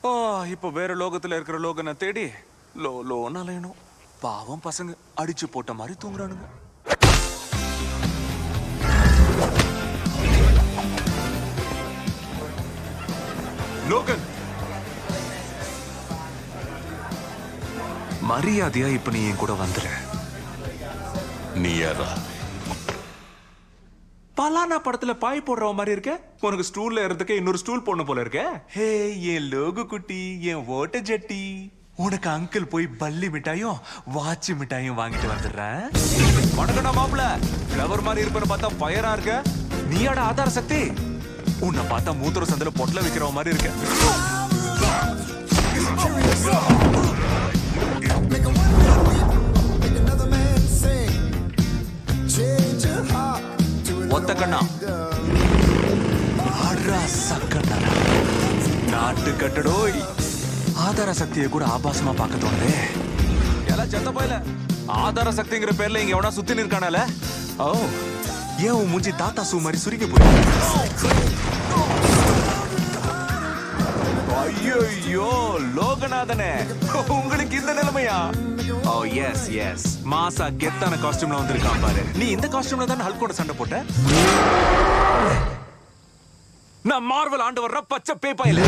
இப்போ வேற லோகத்துல இருக்கிற லோகனை தேடி லோன்னு அலையணும். பாவம் பசங்க அடிச்சு போட்ட மாதிரி தூங்குறானுங்க. லோகன், மரியாதையா இப்ப நீ என் கூட வந்துரு. நீ யாரா? பலானா படத்துல பாய் போடுற மாதிரி இருக்க. உனக்கு ஸ்டூல்ல இருந்துக்க இன்னொரு ஸ்டூல் போடணும் போல இருக்க. ஹே என் லோகு குட்டி, என் ஓட்ட ஜட்டி, உனக்கு அங்கிள் போய் பல்லி மிட்டாயும் வாட்ச் மிட்டாயும் வாங்கிட்டு வந்துடுறேன். வணக்கம்டா மாப்பிள. ஃப்ளவர் மாதிரி இருப்பேன்னு பார்த்தா பயரா இருக்க. நீயாட ஆதார சக்தி. உன்னை பார்த்தா மூத்திர சந்தில பொட்டல வைக்கிற மாதிரி இருக்க. ஒத்த கண்ணா நாட்டு கட்டடோய். ஆதார சக்தியை கூட ஆபாசமா பார்க்க தோணுதே. எல்லாம் செத்த போயில. ஆதார சக்திங்கிற பேர்ல இங்க எவனா சுத்தி நிற்கானால. ஓ, ஏன் உன் மூஞ்சி தாத்தா சூ மாதிரி சுருங்கி போய். ஐயோ லோகநாதனே, உங்களுக்கு இந்த நிலைமையா? ஓ எஸ் எஸ், மாசா கெத்தான காஸ்டியூம்ல வந்திருக்கான் பாரு. நீ இந்த காஸ்டியூம்ல தான் ஹல்கோட சண்டை போட்ட. நான் மார்வல் ஆண்டு வர்ற பச்சை பேப்பாயில.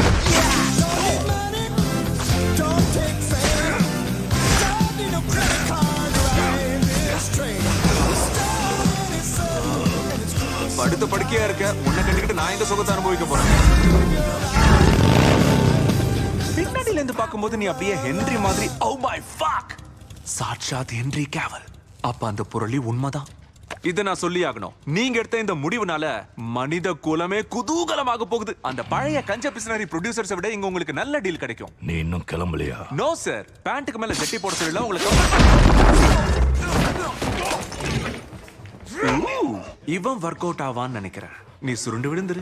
படுத்த படுக்கையா இருக்க. உன்னை கட்டிக்கிட்டு நான் இந்த சுகத்தை அனுபவிக்க போறேன். பின்னாடில இருந்து பார்க்கும்போது நீ அப்படியே ஹென்றி மாதிரி. ஓ மை ஃபக், சாட்சாத் ஹென்றி கேவல். அப்ப அந்த புரளி உண்மைதான். இதை நான் சொல்லி ஆகணும். நீங்க எடுத்த இந்த முடிவுனால மனித குலமே குதூகலமாக போகுது. அந்த பழைய கஞ்ச பிசினரி ப்ரொடியூசர்ஸை விட இங்க உங்களுக்கு நல்ல டீல் கிடைக்கும். நீ இன்னும் கிளம்பலையா? நோ சார், பேண்ட்டுக்கு மேல ஜட்டி போட சொல்லல உங்களுக்கு. இவன் ஒர்க் அவுட் ஆவான்னு நினைக்கிறேன். நீ சுருண்டு விழுந்துரு.